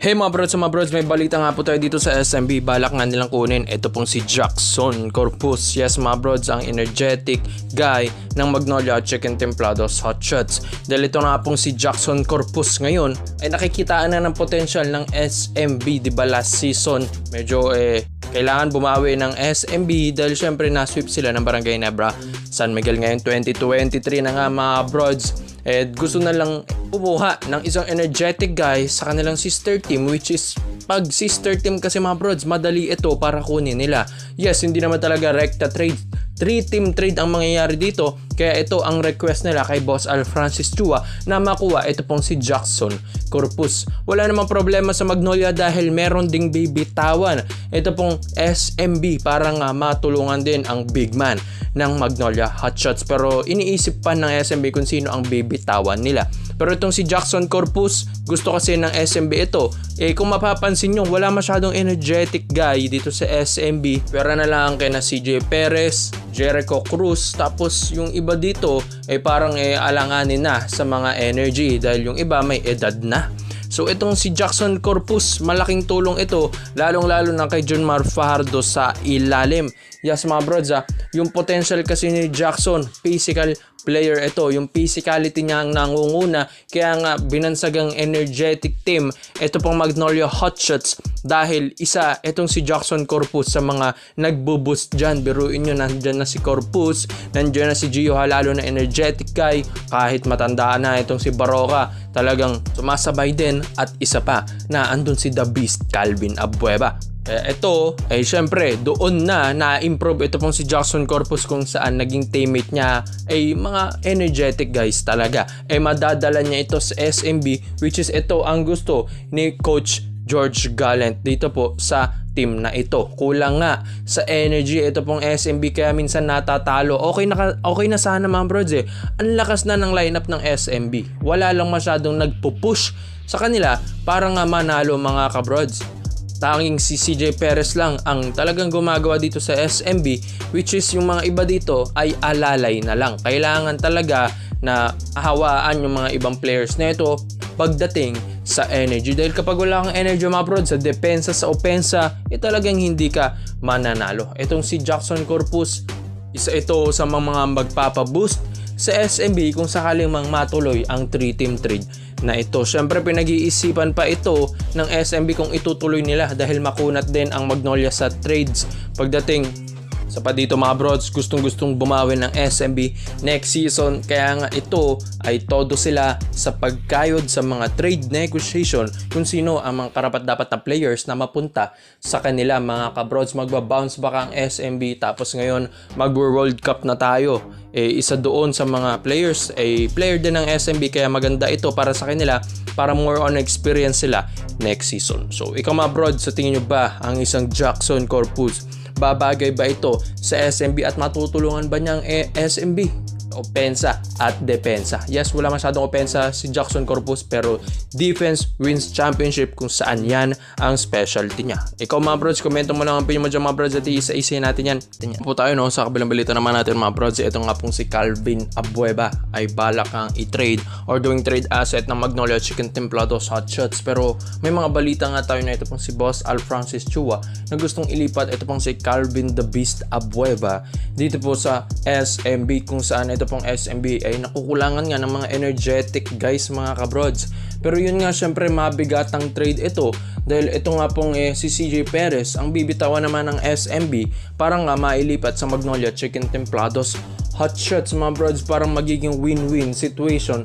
Hey mga brods, may balita nga po tayo dito sa SMB. Balak nga nilang kunin. Ito pong si Jackson Corpus. Yes mga brods, ang energetic guy ng Magnolia Chicken Templados Hot Shots. Dahil ito nga pong si Jackson Corpus ngayon ay nakikitaan na ng potential ng SMB. Diba last season medyo kailangan bumawi ng SMB dahil syempre na-sweep sila ng Barangay Nebra San Miguel ngayon 2023 na nga mga brods. Gusto na lang kumuha ng isang energetic guy sa kanilang sister team, which is pag sister team kasi mga brods, madali ito para kunin nila. Yes, hindi naman talaga rekta trade. 3-team trade ang mangyayari dito, kaya ito ang request nila kay Boss Al Francis Chua na makuha ito pong si Jackson Corpus. Wala namang problema sa Magnolia dahil meron ding bibitawan ito pong SMB para nga matulungan din ang big man ng Magnolia Hotshots. Pero iniisip pa ng SMB kung sino ang bibitawan nila. Pero itong si Jackson Corpus, gusto kasi ng SMB ito. Kung mapapansin nyo, wala masyadong energetic guy dito sa SMB. Pero na lang kay na CJ Perez, Jericho Cruz, tapos yung iba dito parang alanganin na sa mga energy dahil yung iba may edad na. So itong si Jackson Corpus, malaking tulong ito lalong-lalo na kay Junmar Fajardo sa ilalim. Yes mga brods, yung potential kasi ni Jackson, physical player ito, yung physicality niya ang nangunguna, kaya nga binansagang energetic team ito pong Magnolia Hotshots dahil isa itong si Jackson Corpus sa mga nagbo-boost dyan. Biruin nyo, nandyan na si Corpus, nandyan na si Gio Halalo na energetic guy, kahit matandaan na itong si Baroka, talagang sumasabay din. At isa pa na andun si The Beast Calvin Abueva. Ito ay syempre doon na na-improve ito pong si Jackson Corpus kung saan naging teammate niya ay mga energetic guys talaga. Madadala niya ito sa SMB, which is ito ang gusto ni Coach George Gallant dito po sa team na ito. Kulang nga sa energy ito pong SMB kaya minsan natatalo. Okay na sana mga brods Ang lakas na ng lineup ng SMB. Wala lang masyadong nagpo-push sa kanila para nga manalo mga kabrods. Tanging si CJ Perez lang ang talagang gumagawa dito sa SMB, which is yung mga iba dito ay alalay na lang. Kailangan talaga na hawaan yung mga ibang players na ito pagdating sa energy. Dahil kapag wala kang energy mga bro, sa depensa, sa opensa, talagang hindi ka mananalo. Itong si Jackson Corpus, isa ito sa mga magpapaboost sa SMB kung sakaling matuloy ang 3-team trade na ito. Syempre pinag-iisipan pa ito ng SMB kung itutuloy nila dahil makunat din ang Magnolia sa trades pagdating sa pa dito mga brods. Gustong bumawi ng SMB next season, kaya nga ito ay todo sila sa pagkayod sa mga trade negotiation kung sino ang mga karapat-dapat na players na mapunta sa kanila mga kabrods. Magba-bounce back ang SMB tapos ngayon mag-World Cup na tayo. Isa doon sa mga players player din ng SMB, kaya maganda ito para sa kanila para more on experience sila next season. So ikaw mga brods, sa tingin nyo ba ang isang Jackson Corpus babagay ba ito sa SMB at matutulungan ba niyang SMB? Opensa at depensa. Yes, wala masyadong opensa si Jackson Corpus pero defense wins championship kung saan yan ang specialty niya. Ikaw mga brods, komento mo lang ang opinion mo dyan mga brods at isa-isa natin yan. Po tayo sa kabilang balita naman natin mga brods. Ito nga pong si Calvin Abueva ay balak ang i-trade or doing trade asset ng Magnolia Chicken Templados Hot Shots. Pero may mga balita nga tayo na ito pong si Boss Al Francis Chua na gustong ilipat ito pong si Calvin the Beast Abueva dito po sa SMB kung saan ito pong SMB ay nakukulangan nga ng mga energetic guys mga kabrods. Pero yun nga syempre mabigatang trade ito dahil ito nga pong si CJ Perez ang bibitawan naman ng SMB para nga mailipat sa Magnolia Chicken Templados Hot Shots mga brods, parang magiging win-win situation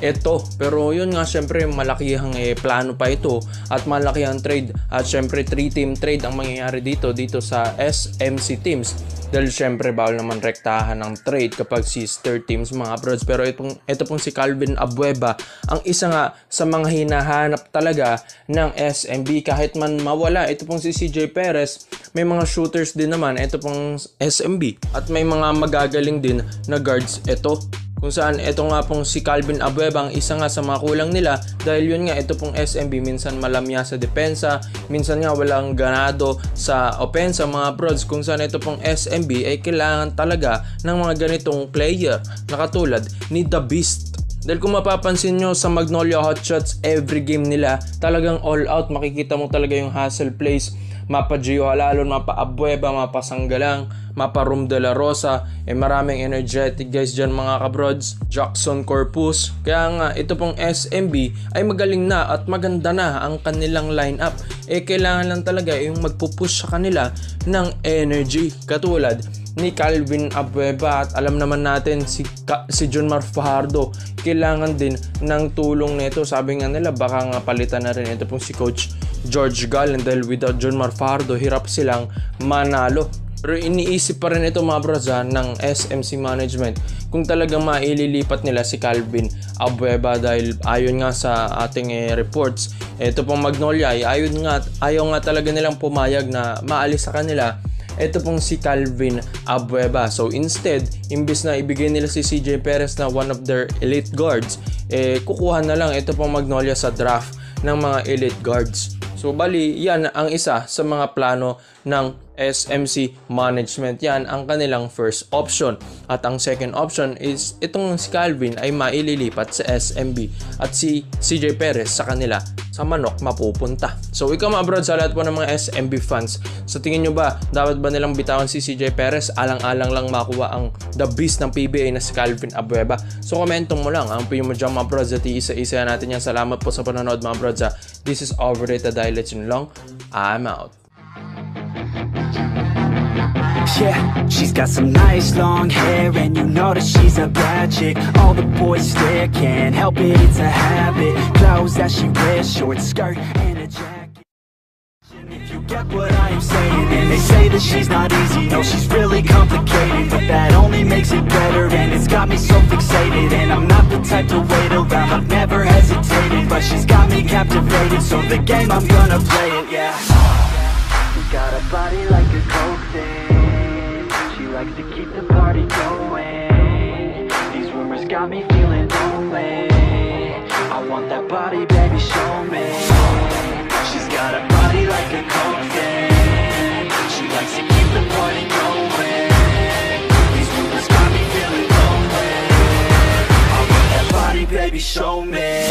ito. Pero yun nga syempre malakihang plano pa ito at malakihang trade at syempre 3-team trade ang mangyayari dito sa SMC teams dahil syempre bawal naman rektahan ng trade kapag sister teams mga brods. Pero ito pong si Calvin Abueva ang isa nga sa mga hinahanap talaga ng SMB kahit man mawala ito pong si CJ Perez. May mga shooters din naman ito pong SMB at may mga magagaling din na guards ito kung saan ito nga pong si Calvin Abueva ang isa nga sa mga kulang nila dahil yun nga ito pong SMB minsan malamya sa depensa, minsan nga walang ganado sa opensa mga brods, kung saan ito pong SMB ay kailangan talaga ng mga ganitong player na katulad ni The Beast Dahil kung mapapansin nyo sa Magnolia Hotshots, every game nila talagang all out. Makikita mo talaga yung hustle plays, mapa Gio Alalon, mapa Abueva, mapa Sanggalang, mapa Room de la Rosa. Maraming energetic guys dyan mga kabrods. Jackson Corpus. Kaya nga ito pong SMB ay magaling na at maganda na ang kanilang lineup. Kailangan lang talaga yung magpupush sa kanila ng energy. Katulad ni Calvin Abueva at alam naman natin si Jonmar Fajardo kailangan din ng tulong nito. Sabi nga nila baka nga palitan na rin ito pong si Coach George Gallen dahil without Jonmar Fajardo hirap silang manalo. Pero iniisip pa rin ito mga bros ng SMC management kung talagang maililipat nila si Calvin Abueva dahil ayon nga sa ating reports, ito pong Magnolia ay ayaw nga talaga nilang pumayag na maalis sa kanila ito pong si Calvin Abueva. So instead, imbis na ibigay nila si CJ Perez na one of their elite guards, kukuha na lang ito pong Magnolia sa draft ng mga elite guards. So bali, yan ang isa sa mga plano ng SMC management. Yan ang kanilang first option. At ang second option is itong si Calvin ay maililipat sa SMB at si CJ Perez sa kanila sa Manok mapupunta. So ikaw mga abroad sa lahat po ng mga SMB fans, sa tingin nyo ba dapat ba nilang bitawan si CJ Perez alang-alang lang makuha ang the beast ng PBA na si Calvin Abueva? So komento mo lang ang opinion mo dyan mga abroad at iisa-isa natin yan. Salamat po sa panonood mga abroad. This is Overrated Dialect Long. I'm out. Yeah, she's got some nice long hair, and you know that she's a bad chick. All the boys stare, can't help it, it's a habit. Clothes that she wears, short skirt and a jacket. If you get what I am saying, and they say that she's not easy, no, she's really complicated, but that only makes it better, and it's got me so fixated. And I'm not the type to wait around, I've never hesitated, but she's got me captivated, so the game I'm gonna play it, yeah. She got a body like a coke thing, she likes to keep the party going. These rumors got me feeling lonely, I want that body, baby, show me. She's got a body like a coke thing, she likes to keep the party going. These rumors got me feeling lonely, I want that body, baby, show me.